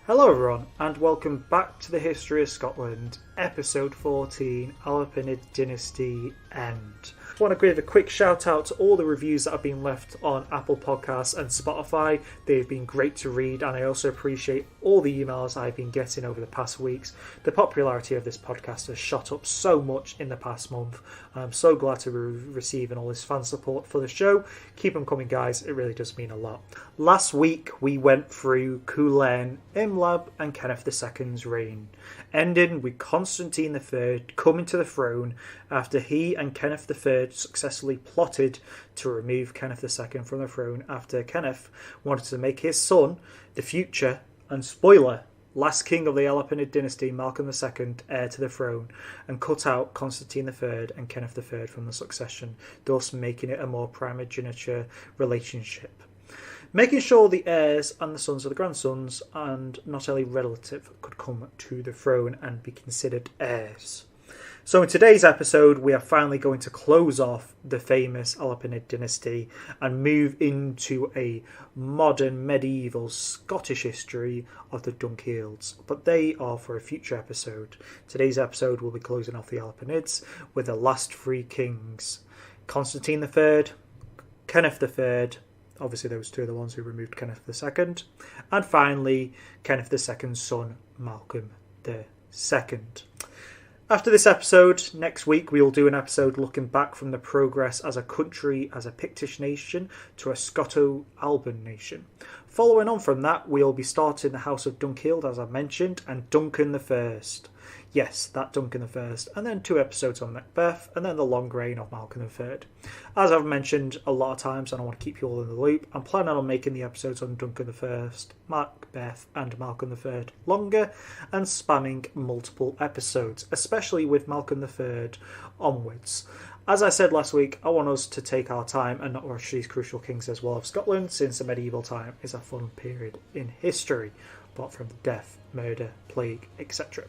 Hello everyone, and welcome back to the History of Scotland, episode 14, Alpínid Dynasty End. I want to give a quick shout out to all the reviews that have been left on Apple Podcasts and Spotify. They've been great to read, and I also appreciate all the emails I've been getting over the past weeks. The popularity of this podcast has shot up so much in the past month. I'm so glad to be receiving all this fan support for the show. Keep them coming, guys. It really does mean a lot. Last week we went through Culen, Imlab and Kenneth II's reign, ending with Constantine III coming to the throne after he and Kenneth III successfully plotted to remove Kenneth II from the throne after Kenneth wanted to make his son, the future, and spoiler, last king of the Alpínid Dynasty, Malcolm II, heir to the throne, and cut out Constantine III and Kenneth III from the succession, thus making it a more primogeniture relationship. Making sure the heirs and the sons of the grandsons and not only relative could come to the throne and be considered heirs. So in today's episode, we are finally going to close off the famous Alpínid dynasty and move into a modern medieval Scottish history of the Dunkhields, but they are for a future episode. Today's episode will be closing off the Alpínids with the last three kings: Constantine III, Kenneth III, obviously those two are the ones who removed Kenneth II, and finally Kenneth II's son, Malcolm II. After this episode, next week we will do an episode looking back from the progress as a country, as a Pictish nation, to a Scoto-Alban nation. Following on from that, we'll be starting the House of Dunkhield, as I mentioned, and Duncan I. Yes, that Duncan I. And then 2 episodes on Macbeth, and then the long reign of Malcolm III. As I've mentioned a lot of times, and I want to keep you all in the loop, I'm planning on making the episodes on Duncan I, Macbeth, and Malcolm III longer, and spamming multiple episodes, especially with Malcolm III onwards. As I said last week, I want us to take our time and not rush these crucial kings as well of Scotland, since the medieval time is a fun period in history, apart from death, murder, plague, etc.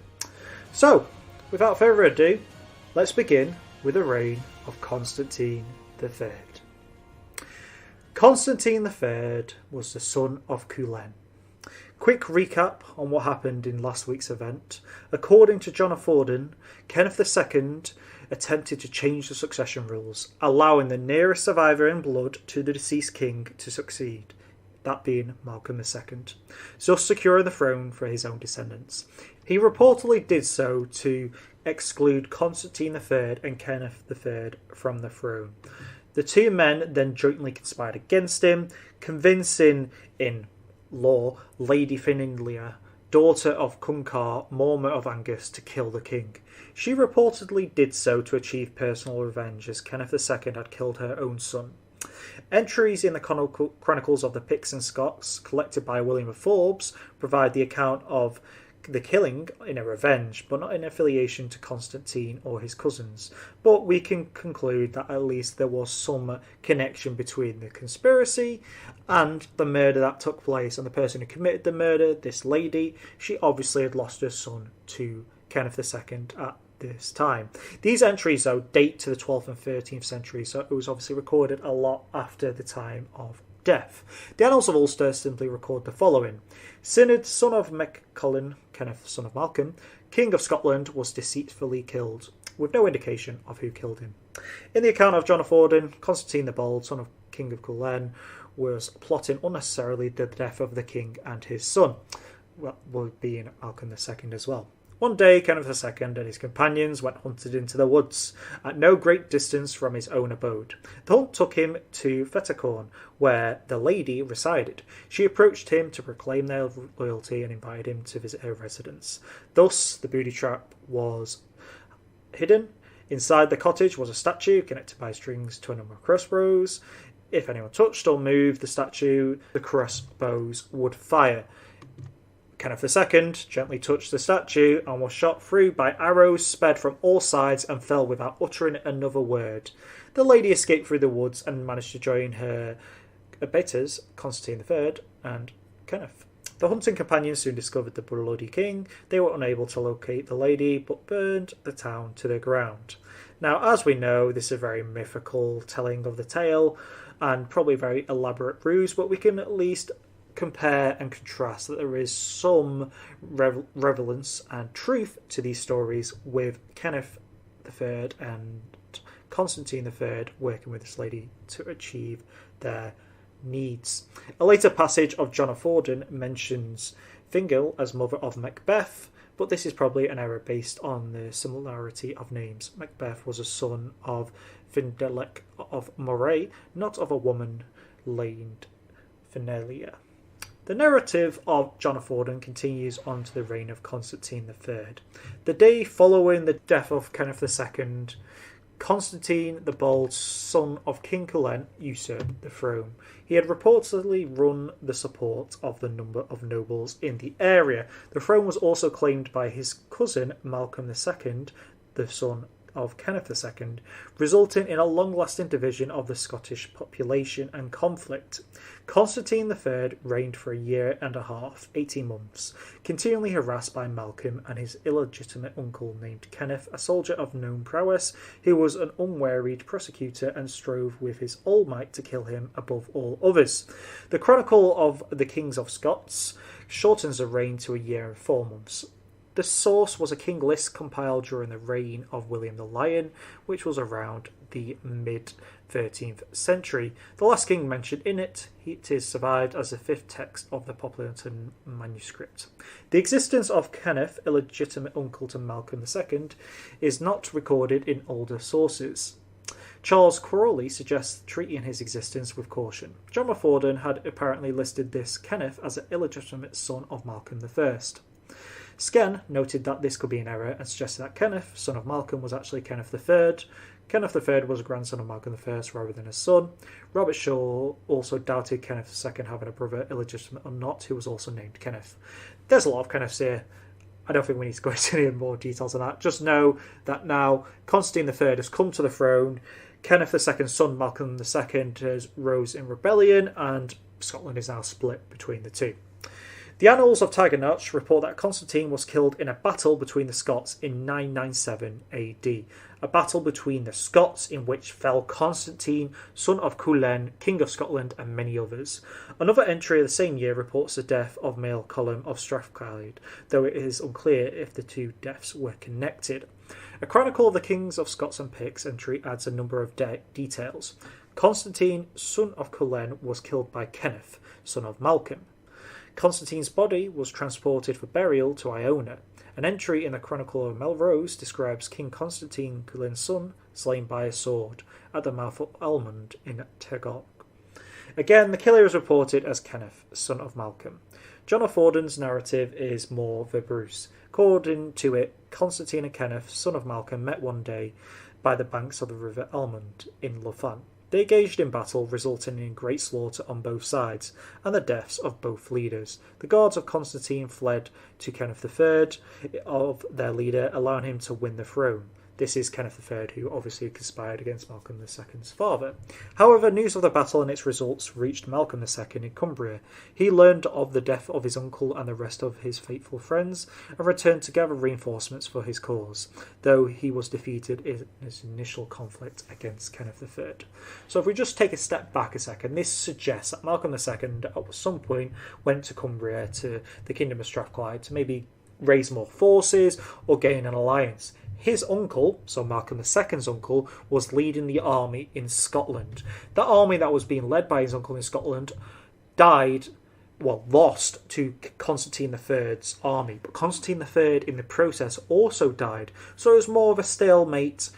So, without further ado, let's begin with the reign of Constantine III. Constantine III was the son of Culen. Quick recap on what happened in last week's event. According to John of Forden, Kenneth II attempted to change the succession rules, allowing the nearest survivor in blood to the deceased king to succeed, that being Malcolm II, thus securing the throne for his own descendants. He reportedly did so to exclude Constantine III and Kenneth III from the throne. The two men then jointly conspired against him, convincing, in law, Lady Finindlia, daughter of Cuncar, Morma of Angus, to kill the king. She reportedly did so to achieve personal revenge, as Kenneth II had killed her own son. Entries in the Chronicles of the Picts and Scots, collected by William of Forbes, provide the account of the killing in a revenge, but not in affiliation to Constantine or his cousins. But we can conclude that at least there was some connection between the conspiracy and the murder that took place, and the person who committed the murder, this lady, she obviously had lost her son to Kenneth II at this time. These entries, though, date to the 12th and 13th century, so it was obviously recorded a lot after the time of death. The Annals of Ulster simply record the following: Synod, son of MacCullin, Kenneth, son of Malcolm, king of Scotland, was deceitfully killed, with no indication of who killed him. In the account of John of Forden, Constantine the Bold, son of King of Culen, was plotting unnecessarily the death of the king and his son, well, being Malcolm II as well. One day, Kenneth II and his companions went hunted into the woods, at no great distance from his own abode. The hunt took him to Fettercorn, where the lady resided. She approached him to proclaim their loyalty and invited him to visit her residence. Thus, the booty trap was hidden. Inside the cottage was a statue connected by strings to a number of crossbows. If anyone touched or moved the statue, the crossbows would fire. Kenneth II gently touched the statue and was shot through by arrows sped from all sides and fell without uttering another word. The lady escaped through the woods and managed to join her abettors, Constantine III and Kenneth. The hunting companions soon discovered the bloody king. They were unable to locate the lady, but burned the town to the ground. Now, as we know, this is a very mythical telling of the tale, and probably a very elaborate ruse, but we can at least compare and contrast that there is some relevance and truth to these stories with Kenneth III and Constantine III working with this lady to achieve their needs. A later passage of John of Auden mentions Thingil as mother of Macbeth, but this is probably an error based on the similarity of names. Macbeth was a son of Findelec of Moray, not of a woman named Finelia. The narrative of John of Auden continues on to the reign of Constantine III. The day following the death of Kenneth II, Constantine the Bold, son of King Culen, usurped the throne. He had reportedly won the support of the number of nobles in the area. The throne was also claimed by his cousin Malcolm II, the son of Kenneth II, resulting in a long-lasting division of the Scottish population and conflict. Constantine III reigned for a year and a half, 18 months, continually harassed by Malcolm and his illegitimate uncle named Kenneth, a soldier of known prowess, who was an unwearied persecutor and strove with his all might to kill him above all others. The Chronicle of the Kings of Scots shortens the reign to a year and 4 months. The source was a king list compiled during the reign of William the Lion, which was around the mid-13th century. The last king mentioned in it is survived as the fifth text of the Poppleton manuscript. The existence of Kenneth, illegitimate uncle to Malcolm II, is not recorded in older sources. Charles Crawley suggests treating his existence with caution. John of Auden had apparently listed this Kenneth as an illegitimate son of Malcolm I. Sken noted that this could be an error and suggested that Kenneth, son of Malcolm, was actually Kenneth III. Kenneth III was a grandson of Malcolm I rather than a son. Robert Shaw also doubted Kenneth II having a brother, illegitimate or not, who was also named Kenneth. There's a lot of Kenneths here. I don't think we need to go into any more details on that. Just know that now Constantine III has come to the throne. Kenneth II's son, Malcolm II, has rose in rebellion, and Scotland is now split between the two. The Annals of Tigernotch report that Constantine was killed in a battle between the Scots in 997 AD. A battle between the Scots in which fell Constantine, son of Culen, King of Scotland, and many others. Another entry of the same year reports the death of Mael Colum of Strathclyde, though it is unclear if the two deaths were connected. A Chronicle of the Kings of Scots and Picts entry adds a number of details. Constantine, son of Culen, was killed by Kenneth, son of Malcolm. Constantine's body was transported for burial to Iona. An entry in the Chronicle of Melrose describes King Constantine, Culen's son, slain by a sword at the mouth of Almond in Tegog. Again, the killer is reported as Kenneth, son of Malcolm. John of Auden's narrative is more verbose. According to it, Constantine and Kenneth, son of Malcolm, met one day by the banks of the river Almond in Lothan. They engaged in battle, resulting in great slaughter on both sides, and the deaths of both leaders. The guards of Constantine fled to Kenneth III of their leader, allowing him to win the throne. This is Kenneth III, who obviously conspired against Malcolm II's father. However, news of the battle and its results reached Malcolm II in Cumbria. He learned of the death of his uncle and the rest of his faithful friends, and returned to gather reinforcements for his cause, though he was defeated in his initial conflict against Kenneth III. So if we just take a step back a second, this suggests that Malcolm II at some point went to Cumbria, to the Kingdom of Strathclyde, to maybe raise more forces or gain an alliance. His uncle, so Malcolm II's uncle, was leading the army in Scotland. That army that was being led by his uncle in Scotland lost to Constantine III's army. But Constantine III, in the process, also died. So it was more of a stalemate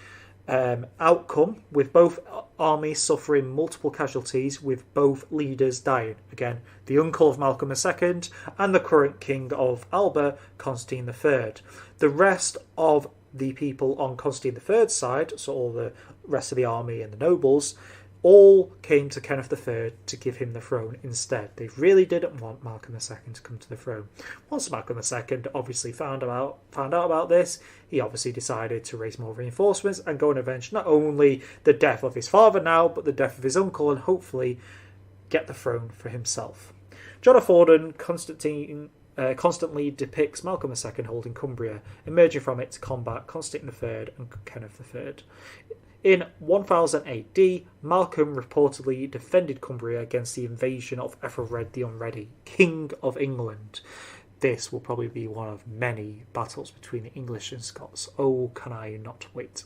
outcome, with both armies suffering multiple casualties, with both leaders dying. Again, the uncle of Malcolm II and the current king of Alba, Constantine III. The rest of the people on Constantine III's side, so all the rest of the army and the nobles, all came to Kenneth III to give him the throne instead. They really didn't want Malcolm II to come to the throne. Once Malcolm II obviously found out about this, he obviously decided to raise more reinforcements and go and avenge not only the death of his father now, but the death of his uncle, and hopefully get the throne for himself. John of Auden constantly depicts Malcolm II holding Cumbria, emerging from it to combat Constantine III and Kenneth III. In 1000 AD, Malcolm reportedly defended Cumbria against the invasion of Ethelred the Unready, King of England. This will probably be one of many battles between the English and Scots. Oh, can I not wait.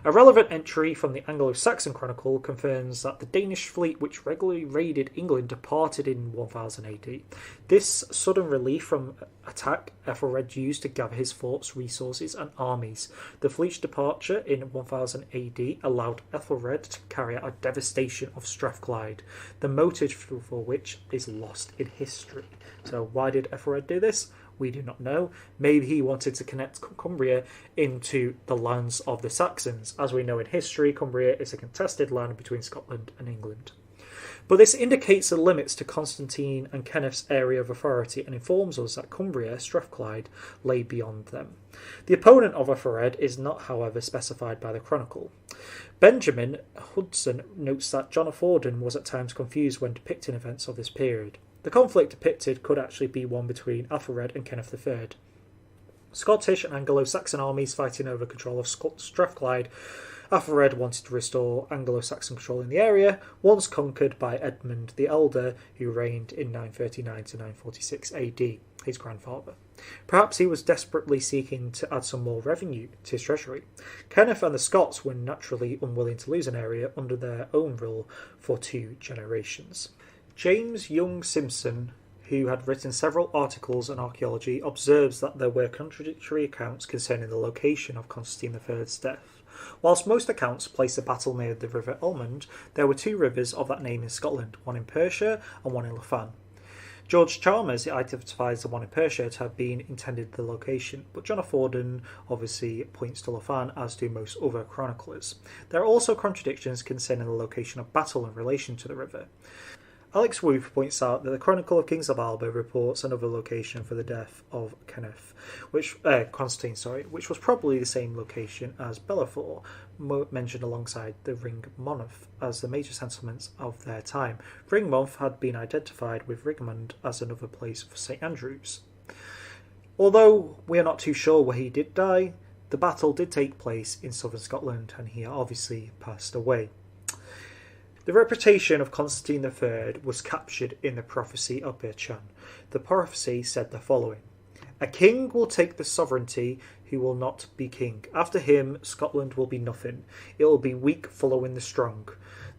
A relevant entry from the Anglo-Saxon Chronicle confirms that the Danish fleet which regularly raided England departed in 1000 AD. This sudden relief from attack Ethelred used to gather his fort's resources and armies. The fleet's departure in 1000 AD allowed Ethelred to carry out a devastation of Strathclyde, the motive for which is lost in history. So why did Ethelred do this? We do not know. Maybe he wanted to connect Cumbria into the lands of the Saxons. As we know in history, Cumbria is a contested land between Scotland and England. But this indicates the limits to Constantine and Kenneth's area of authority and informs us that Cumbria, Strathclyde, lay beyond them. The opponent of Ethelred is not, however, specified by the Chronicle. Benjamin Hudson notes that John of Auden was at times confused when depicting events of this period. The conflict depicted could actually be one between Ethelred and Kenneth III. Scottish and Anglo-Saxon armies fighting over control of Strathclyde. Ethelred wanted to restore Anglo-Saxon control in the area, once conquered by Edmund the Elder, who reigned in 939 to 946 AD, his grandfather. Perhaps he was desperately seeking to add some more revenue to his treasury. Kenneth and the Scots were naturally unwilling to lose an area under their own rule for 2 generations. James Young Simpson, who had written several articles on archaeology, observes that there were contradictory accounts concerning the location of Constantine III's death. Whilst most accounts place the battle near the River Almond, there were 2 rivers of that name in Scotland, one in Perthshire and one in Lothan. George Chalmers identifies the one in Perthshire to have been intended the location, but John of Auden obviously points to Lothan, as do most other chroniclers. There are also contradictions concerning the location of battle in relation to the river. Alex Woof points out that the Chronicle of Kings of Alba reports another location for the death of Constantine, which was probably the same location as Bellefour, mentioned alongside the Ring Monmouth as the major settlements of their time. Ring Monmouth had been identified with Rigmond as another place for St Andrews. Although we are not too sure where he did die, the battle did take place in southern Scotland and he obviously passed away. The reputation of Constantine III was captured in the prophecy of Berchan. The prophecy said the following: "A king will take the sovereignty who will not be king. After him, Scotland will be nothing. It will be weak following the strong.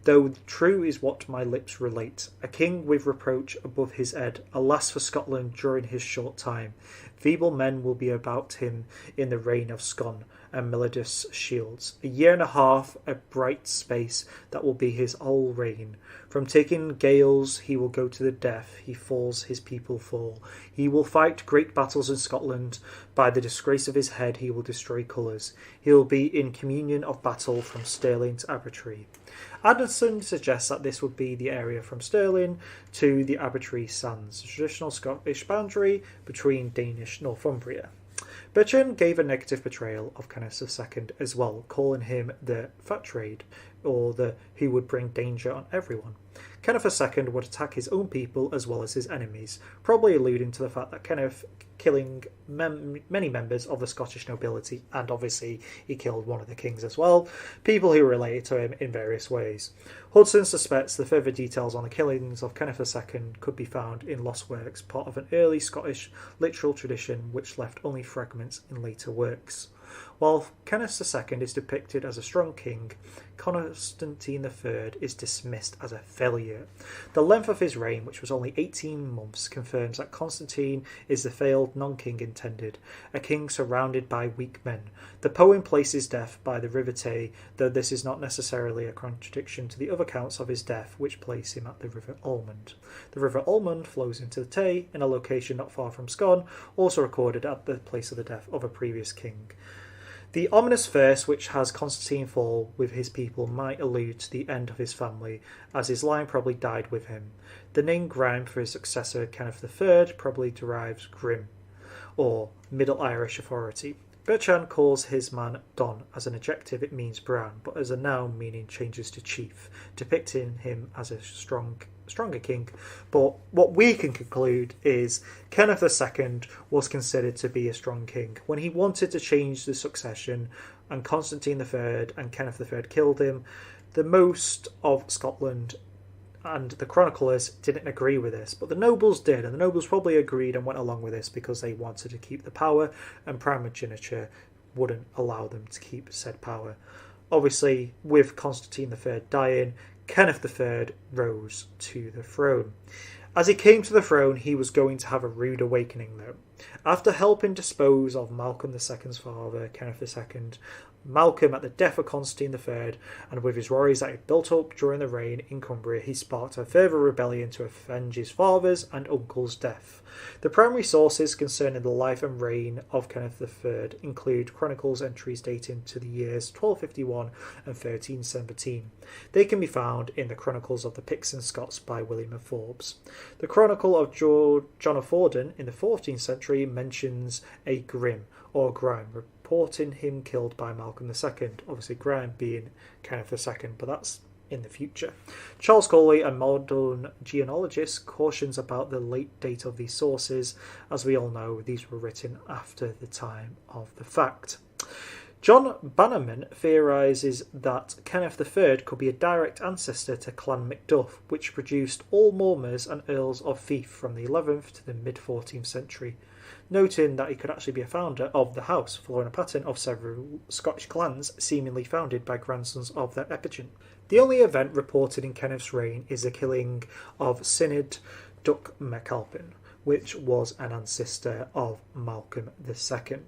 Though true is what my lips relate. A king with reproach above his head. Alas for Scotland during his short time. Feeble men will be about him in the reign of Scone and melodious shields. A year and a half, a bright space, that will be his whole reign. From taking gales he will go to the death, he falls, his people fall. He will fight great battles in Scotland. By the disgrace of his head he will destroy colours. He will be in communion of battle from Stirling to Abertree." Anderson suggests that this would be the area from Stirling to the Abertree Sands, the traditional Scottish boundary between Danish Northumbria. Berchan gave a negative portrayal of Kenneth II as well, calling him the fat trade, or the who would bring danger on everyone. Kenneth II would attack his own people as well as his enemies, probably alluding to the fact that Kenneth killing many members of the Scottish nobility, and obviously he killed one of the kings as well, people who related to him in various ways. Hudson suspects the further details on the killings of Kenneth II could be found in lost works, part of an early Scottish literal tradition which left only fragments in later works. While Kenneth II is depicted as a strong king, Constantine III is dismissed as a failure. The length of his reign, which was only 18 months, confirms that Constantine is the failed non-king intended, a king surrounded by weak men. The poem places death by the River Tay, though this is not necessarily a contradiction to the other accounts of his death, which place him at the River Almond. The River Almond flows into the Tay, in a location not far from Scone, also recorded at the place of the death of a previous king. The ominous verse which has Constantine fall with his people might allude to the end of his family, as his line probably died with him. The name Grime for his successor Kenneth III probably derives Grim, or Middle Irish authority. Berchan calls his man Don. As an adjective it means brown, but as a noun meaning changes to chief, depicting him as a strong stronger king. But what we can conclude is Kenneth II was considered to be a strong king. When he wanted to change the succession and Constantine III and Kenneth III killed him, the most of Scotland and the chroniclers didn't agree with this, but the nobles did, and the nobles probably agreed and went along with this because they wanted to keep the power, and primogeniture wouldn't allow them to keep said power. Obviously, with Constantine III dying, Kenneth III rose to the throne. As he came to the throne, he was going to have a rude awakening, though. After helping dispose of Malcolm II's father, Kenneth II, Malcolm, at the death of Constantine III, and with his warriors that he built up during the reign in Cumbria, he sparked a further rebellion to avenge his father's and uncle's death. The primary sources concerning the life and reign of Kenneth III include chronicles entries dating to the years 1251 and 1317. They can be found in the Chronicles of the Picts and Scots by William of Forbes. The Chronicle of John of Fordun in the 14th century mentions a Grim or Grime, reporting him killed by Malcolm II. Obviously, Grime being Kenneth II, but that's in the future. Charles Coley, a modern genealogist, cautions about the late date of these sources. As we all know, these were written after the time of the fact. John Bannerman theorises that Kenneth III could be a direct ancestor to Clan Macduff, which produced all Mormers and Earls of Fife from the 11th to the mid-14th century, noting that he could actually be a founder of the house, following a pattern of several Scottish clans seemingly founded by grandsons of their epigyn. The only event reported in Kenneth's reign is the killing of Syned Duc MacAlpin, which was an ancestor of Malcolm II.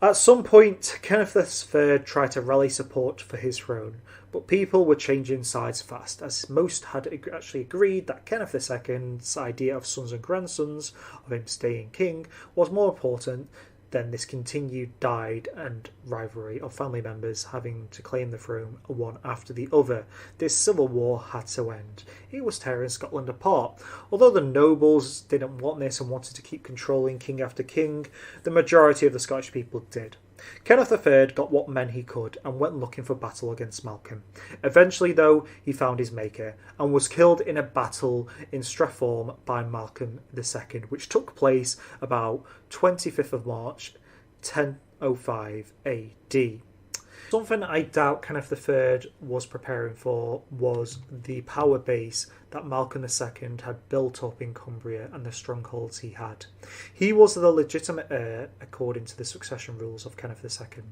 At some point, Kenneth III tried to rally support for his throne, but people were changing sides fast, as most had actually agreed that Kenneth II's idea of sons and grandsons, of him staying king, was more important than this continued divide and rivalry of family members having to claim the throne one after the other. This civil war had to end. It was tearing Scotland apart. Although the nobles didn't want this and wanted to keep controlling king after king, the majority of the Scottish people did. Kenneth III got what men he could and went looking for battle against Malcolm. Eventually, though, he found his maker and was killed in a battle in Strathorm by Malcolm II, which took place about 25th of March 1005 AD. Something I doubt Kenneth III was preparing for was the power base that Malcolm II had built up in Cumbria and the strongholds he had. He was the legitimate heir according to the succession rules of Kenneth II.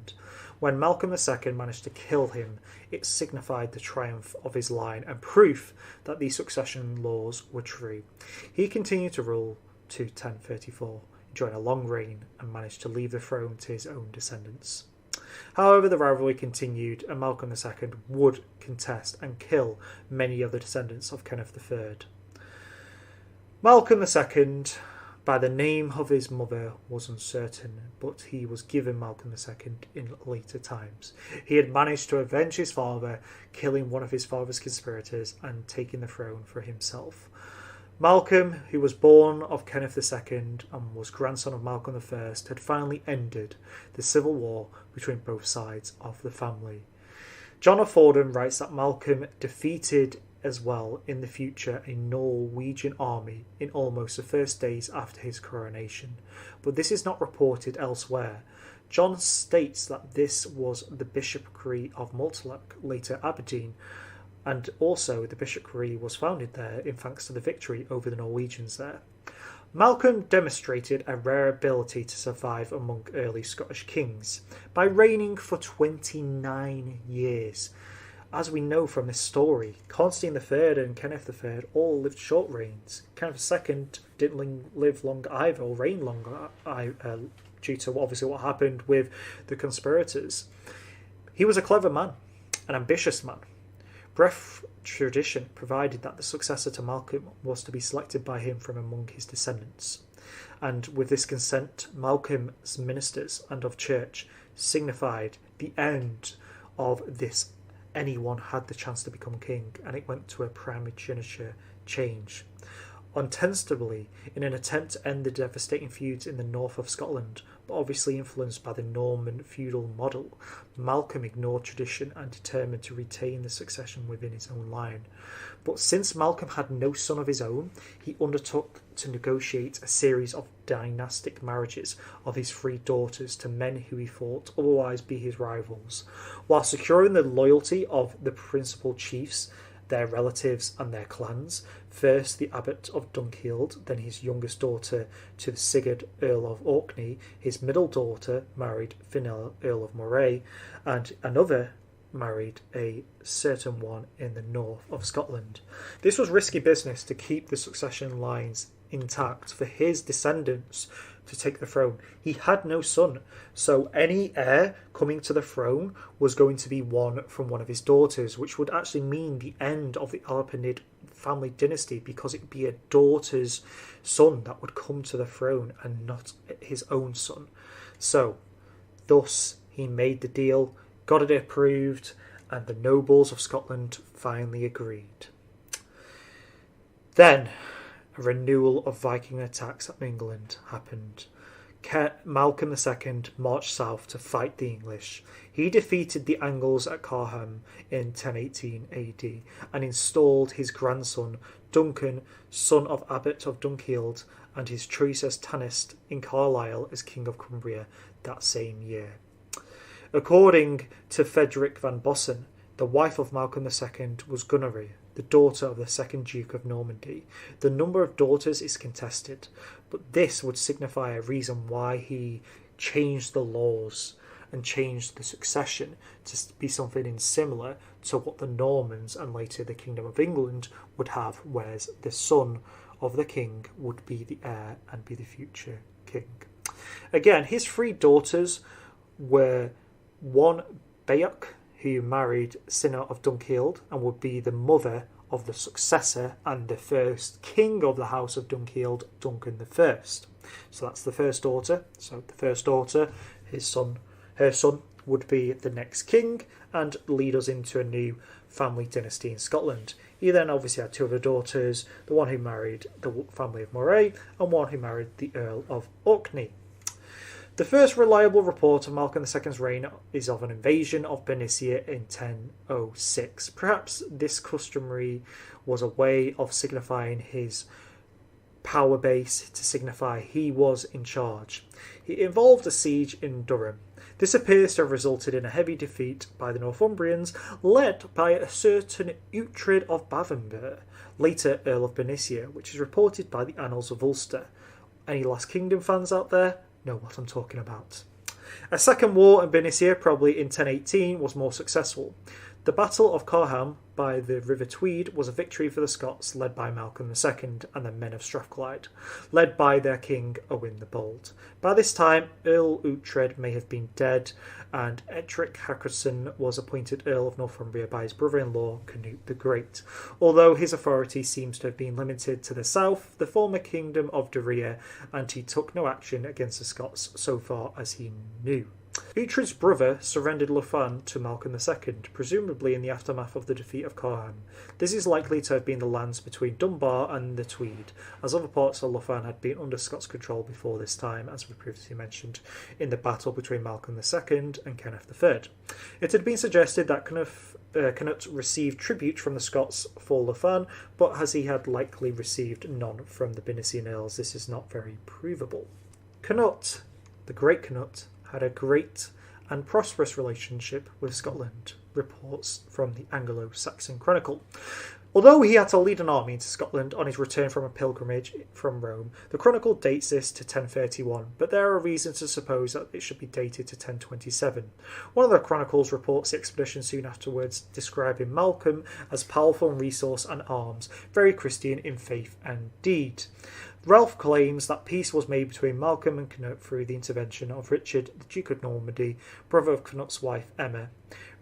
When Malcolm II managed to kill him, it signified the triumph of his line and proof that the succession laws were true. He continued to rule to 1034, enjoying a long reign, and managed to leave the throne to his own descendants. However, the rivalry continued, and Malcolm II would contest and kill many of the descendants of Kenneth III. Malcolm II, by the name of his mother, was uncertain, but he was given Malcolm II in later times. He had managed to avenge his father, killing one of his father's conspirators and taking the throne for himself. Malcolm, who was born of Kenneth II and was grandson of Malcolm I, had finally ended the civil war between both sides of the family. John of Fordun writes that Malcolm defeated as well in the future a Norwegian army in almost the first days after his coronation, but this is not reported elsewhere. John states that this was the bishopric of Mortlach, later Aberdeen, and also the bishopric was founded there in thanks to the victory over the Norwegians there. Malcolm demonstrated a rare ability to survive among early Scottish kings by reigning for 29 years. As we know from this story, Constantine III and Kenneth III all lived short reigns. Kenneth II didn't live long either, or reign long, due to obviously what happened with the conspirators. He was a clever man, an ambitious man. Bref tradition provided that the successor to Malcolm was to be selected by him from among his descendants. And with this consent, Malcolm's ministers and of church signified the end of this. Anyone had the chance to become king, and it went to a primogeniture change. ostensibly in an attempt to end the devastating feuds in the north of Scotland, but obviously influenced by the Norman feudal model. Malcolm ignored tradition and determined to retain the succession within his own line. But since Malcolm had no son of his own, he undertook to negotiate a series of dynastic marriages of his 3 daughters to men who he thought otherwise be his rivals, while securing the loyalty of the principal chiefs, their relatives and their clans. First the Abbot of Dunkeld, then his youngest daughter to Sigurd, Earl of Orkney. His middle daughter married Finel, Earl of Moray, and another married a certain one in the north of Scotland. This was risky business to keep the succession lines intact for his descendants to take the throne. He had no son, so any heir coming to the throne was going to be one from one of his daughters, which would actually mean the end of the Alpínid family dynasty, because it would be a daughter's son that would come to the throne and not his own son. So, thus, he made the deal, got it approved, and the nobles of Scotland finally agreed. Then, a renewal of Viking attacks on England happened. Malcolm II marched south to fight the English. He defeated the Angles at Carham in 1018 AD and installed his grandson Duncan, son of Abbot of Dunkeld, and his Truces Tanist in Carlisle as King of Cumbria that same year. According to Frederick van Bossen, the wife of Malcolm II was Gunnery, the daughter of the second Duke of Normandy. The number of daughters is contested, but this would signify a reason why he changed the laws and changed the succession to be something similar to what the Normans and later the Kingdom of England would have, whereas the son of the king would be the heir and be the future king. Again, his 3 daughters were one Beoch, who married Cinna of Dunkeld and would be the mother of the successor and the first king of the House of Dunkeld, Duncan I. So that's the first daughter. So the first daughter, her son would be the next king and lead us into a new family dynasty in Scotland. He then obviously had 2 other daughters, the one who married the family of Moray and one who married the Earl of Orkney. The first reliable report of Malcolm II's reign is of an invasion of Bernicia in 1006. Perhaps this customary was a way of signifying his power base, to signify he was in charge. It involved a siege in Durham. This appears to have resulted in a heavy defeat by the Northumbrians, led by a certain Uhtred of Bavember, later Earl of Bernicia, which is reported by the Annals of Ulster. Any Last Kingdom fans out there know what I'm talking about. A second war in Bernicia, probably in 1018, was more successful. The Battle of Carham by the River Tweed was a victory for the Scots, led by Malcolm II and the men of Strathclyde, led by their king Owain the Bold. By this time, Earl Uhtred may have been dead, and Ettrick Hakkerson was appointed Earl of Northumbria by his brother-in-law Canute the Great, although his authority seems to have been limited to the south, the former kingdom of Deria, and he took no action against the Scots so far as he knew. Uhtred's brother surrendered Lothian to Malcolm II, presumably in the aftermath of the defeat of Carham. This is likely to have been the lands between Dunbar and the Tweed, as other parts of Lothian had been under Scots control before this time, as we previously mentioned, in the battle between Malcolm II and Kenneth III. It had been suggested that Canute received tribute from the Scots for Lothian, but as he had likely received none from the Bernician Earls, this is not very provable. Canute, the Great Canute, had a great and prosperous relationship with Scotland, reports from the Anglo-Saxon Chronicle. Although he had to lead an army into Scotland on his return from a pilgrimage from Rome, the Chronicle dates this to 1031, but there are reasons to suppose that it should be dated to 1027. One of the Chronicles reports the expedition soon afterwards, describing Malcolm as powerful in resource and arms, very Christian in faith and deed. Ralph claims that peace was made between Malcolm and Canute through the intervention of Richard, the Duke of Normandy, brother of Canute's wife Emma.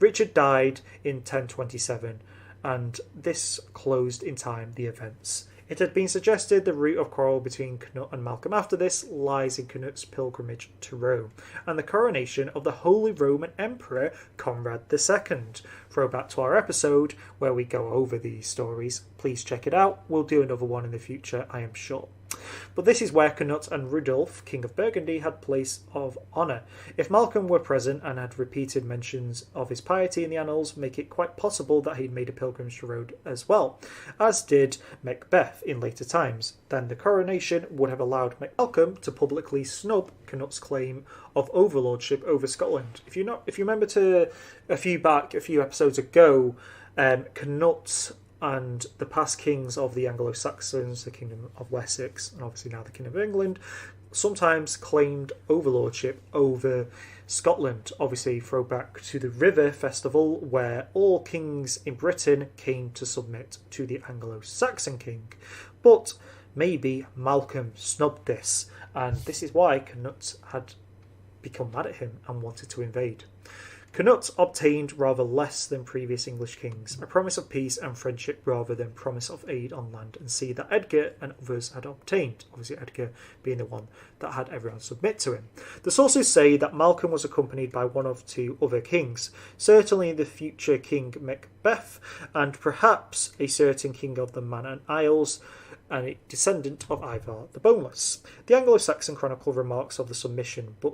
Richard died in 1027, and this closed in time the events It had been suggested the root of quarrel between Canute and Malcolm after this lies in Canute's pilgrimage to Rome and the coronation of the Holy Roman Emperor Conrad II. Throwback to our episode where we go over these stories. Please check it out. We'll do another one in the future, I am sure. But this is where Canute and Rudolf, King of Burgundy, had place of honour. If Malcolm were present and had repeated mentions of his piety in the annals, make it quite possible that he'd made a pilgrimage to Rome as well, as did Macbeth in later times. Then the coronation would have allowed Malcolm to publicly snub Canute's claim of overlordship over Scotland. If you remember a few episodes ago, Canute and the past kings of the Anglo-Saxons, the Kingdom of Wessex, and obviously now the Kingdom of England, sometimes claimed overlordship over Scotland. Obviously, throw back to the River Festival, where all kings in Britain came to submit to the Anglo-Saxon king. But maybe Malcolm snubbed this, and this is why Canute had become mad at him and wanted to invade. Canute obtained rather less than previous English kings, a promise of peace and friendship rather than promise of aid on land and sea that Edgar and others had obtained, obviously Edgar being the one that had everyone submit to him. The sources say that Malcolm was accompanied by one of two other kings, certainly the future King Macbeth, and perhaps a certain king of the Manor Isles, and a descendant of Ivar the Boneless. The Anglo-Saxon Chronicle remarks of the submission, but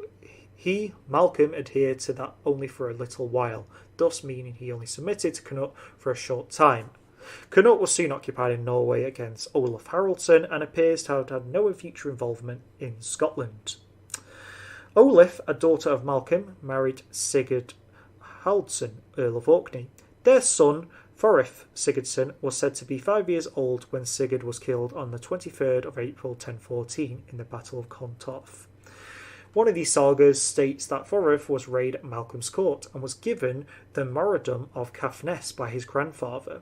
Malcolm, adhered to that only for a little while, thus meaning he only submitted to Canute for a short time. Canute was soon occupied in Norway against Olaf Haraldsson and appears to have had no future involvement in Scotland. Olaf, a daughter of Malcolm, married Sigurd Haraldsson, Earl of Orkney. Their son, Thorif Sigurdsson, was said to be 5 years old when Sigurd was killed on the 23rd of April 1014 in the Battle of Clontarf. One of these sagas states that Thorif was raised at Malcolm's court and was given the martyrdom of Caithness by his grandfather.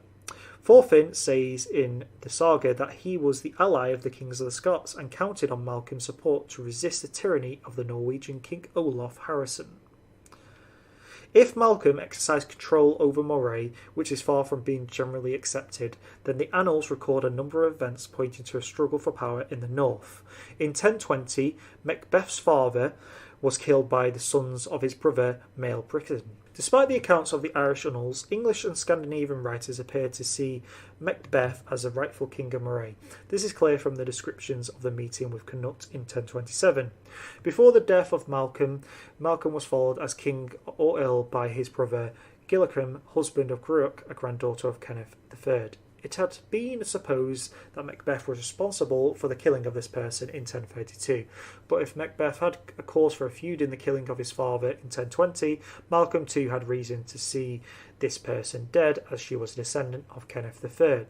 Thorfinn says in the saga that he was the ally of the kings of the Scots and counted on Malcolm's support to resist the tyranny of the Norwegian King Olaf Haraldsson. If Malcolm exercised control over Moray, which is far from being generally accepted, then the annals record a number of events pointing to a struggle for power in the north. In 1020, Macbeth's father was killed by the sons of his brother Maelbrychan. Despite the accounts of the Irish annals, English and Scandinavian writers appear to see Macbeth as a rightful king of Moray. This is clear from the descriptions of the meeting with Canute in 1027. Before the death of Malcolm, Malcolm was followed as king or earl by his brother Gilacrim, husband of Gruach, a granddaughter of Kenneth III. It had been supposed that Macbeth was responsible for the killing of this person in 1032, but if Macbeth had a cause for a feud in the killing of his father in 1020, Malcolm too had reason to see this person dead, as she was a descendant of Kenneth III.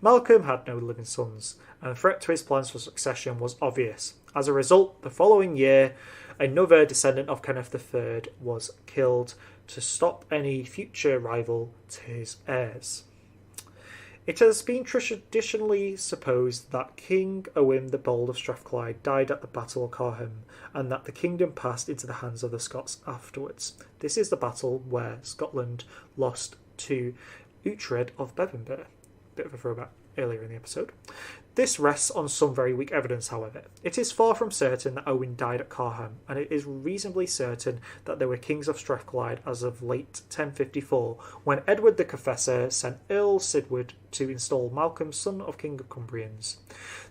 Malcolm had no living sons, and the threat to his plans for succession was obvious. As a result, the following year, another descendant of Kenneth III was killed to stop any future rival to his heirs. It has been traditionally supposed that King Owen the Bold of Strathclyde died at the Battle of Carham, and that the kingdom passed into the hands of the Scots afterwards. This is the battle where Scotland lost to Uhtred of Bebbanburg. Bit of a throwback earlier in the episode. This rests on some very weak evidence, however. It is far from certain that Owen died at Carham, and it is reasonably certain that there were kings of Strathclyde as of late 1054, when Edward the Confessor sent Earl Sidward to install Malcolm, son of King of Cumbrians.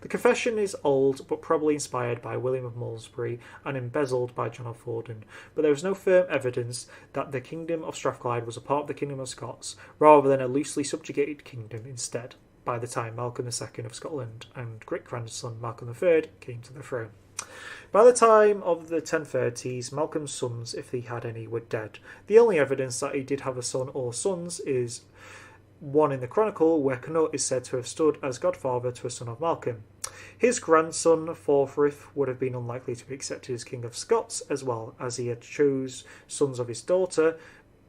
The confession is old, but probably inspired by William of Malmesbury and embezzled by John of Fordun, but there is no firm evidence that the kingdom of Strathclyde was a part of the kingdom of Scots, rather than a loosely subjugated kingdom instead, by the time Malcolm II of Scotland and great-grandson Malcolm III came to the throne. By the time of the 1030s, Malcolm's sons, if he had any, were dead. The only evidence that he did have a son or sons is one in the Chronicle, where Canute is said to have stood as godfather to a son of Malcolm. His grandson, Thorfrith, would have been unlikely to be accepted as King of Scots, as well as he had chose sons of his daughter,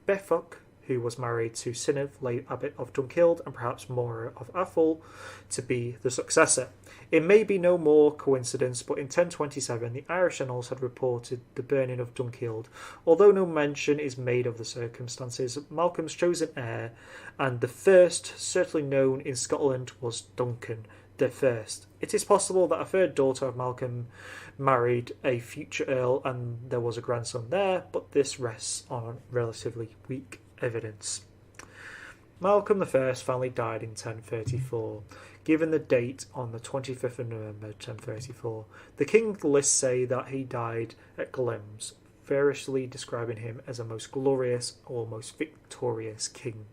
Befuk, who was married to Sinev, late Abbot of Dunkeld, and perhaps Mora of Athol, to be the successor. It may be no more coincidence, but in 1027 the Irish annals had reported the burning of Dunkeld. Although no mention is made of the circumstances, Malcolm's chosen heir, and the first certainly known in Scotland, was Duncan, I. It is possible that a third daughter of Malcolm married a future earl and there was a grandson there, but this rests on relatively weak evidence. Malcolm I finally died in 1034, given the date on the 25th of November 1034. The King's lists say that he died at Glamis, variously describing him as a most glorious or most victorious king.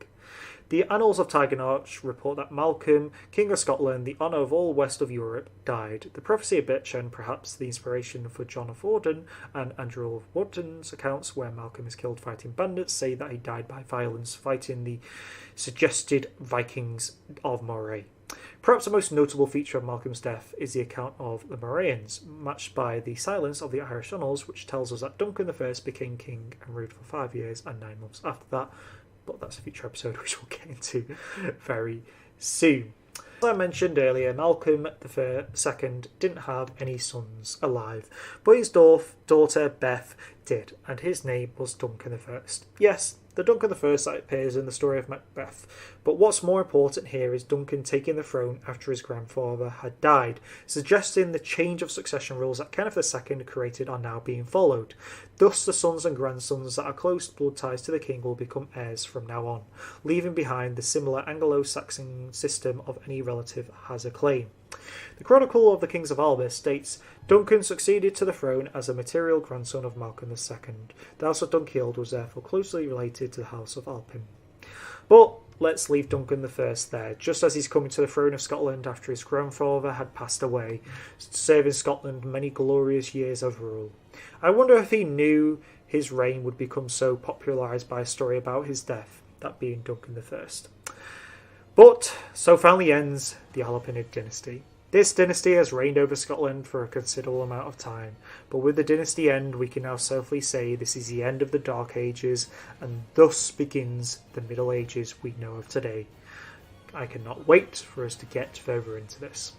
The Annals of Tigernach report that Malcolm, King of Scotland, the honour of all west of Europe, died. The prophecy of Bitch and perhaps the inspiration for John of Auden and Andrew of Wotton's accounts where Malcolm is killed fighting bandits say that he died by violence fighting the suggested Vikings of Moray. Perhaps the most notable feature of Malcolm's death is the account of the Morayans, matched by the silence of the Irish Annals, which tells us that Duncan I became king and ruled for 5 years and 9 months after that. But that's a future episode which we'll get into very soon. As I mentioned earlier, Malcolm II didn't have any sons alive, but his daughter Beth did, and his name was Duncan I. Yes, the Duncan I that appears in the story of Macbeth, but what's more important here is Duncan taking the throne after his grandfather had died, suggesting the change of succession rules that Kenneth II created are now being followed. Thus the sons and grandsons that are close blood ties to the king will become heirs from now on, leaving behind the similar Anglo-Saxon system of any relative has a claim. The Chronicle of the Kings of Albis states, Duncan succeeded to the throne as a material grandson of Malcolm II. The House of Dunkeld was therefore closely related to the House of Alpin. But let's leave Duncan I there, just as he's coming to the throne of Scotland after his grandfather had passed away, serving Scotland many glorious years of rule. I wonder if he knew his reign would become so popularised by a story about his death, that being Duncan I. But so finally ends the Alpínid Dynasty. This dynasty has reigned over Scotland for a considerable amount of time, but with the dynasty end we can now safely say this is the end of the Dark Ages, and thus begins the Middle Ages we know of today. I cannot wait for us to get further into this.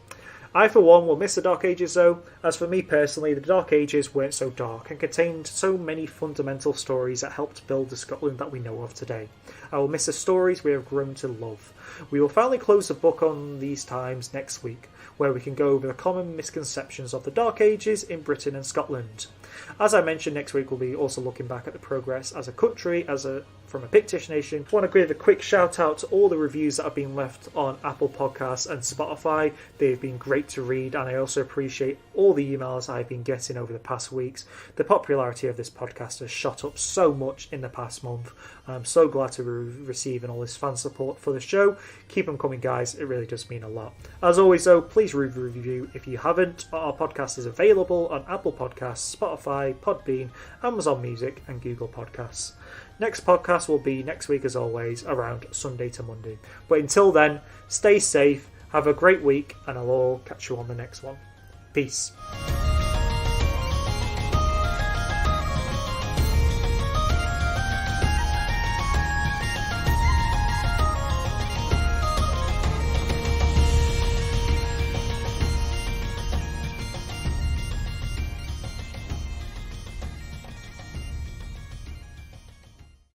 I for one will miss the Dark Ages though, as for me personally the Dark Ages weren't so dark and contained so many fundamental stories that helped build the Scotland that we know of today. I will miss the stories we have grown to love. We will finally close the book on these times next week, where we can go over the common misconceptions of the Dark Ages in Britain and Scotland. As I mentioned, next week we'll be also looking back at the progress as a country, from a Pictish nation. I want to give a quick shout out to all the reviews that have been left on Apple Podcasts and Spotify. They've been great to read, and I also appreciate all the emails I've been getting over the past weeks. The popularity of this podcast has shot up so much in the past month. I'm so glad to be receiving all this fan support for the show. Keep them coming, guys. It really does mean a lot. As always, though, please leave a review if you haven't. Our podcast is available on Apple Podcasts, Spotify, Podbean, Amazon Music, and Google Podcasts. Next podcast will be next week, as always, around Sunday to Monday. But until then, stay safe, have a great week, and I'll all catch you on the next one. Peace.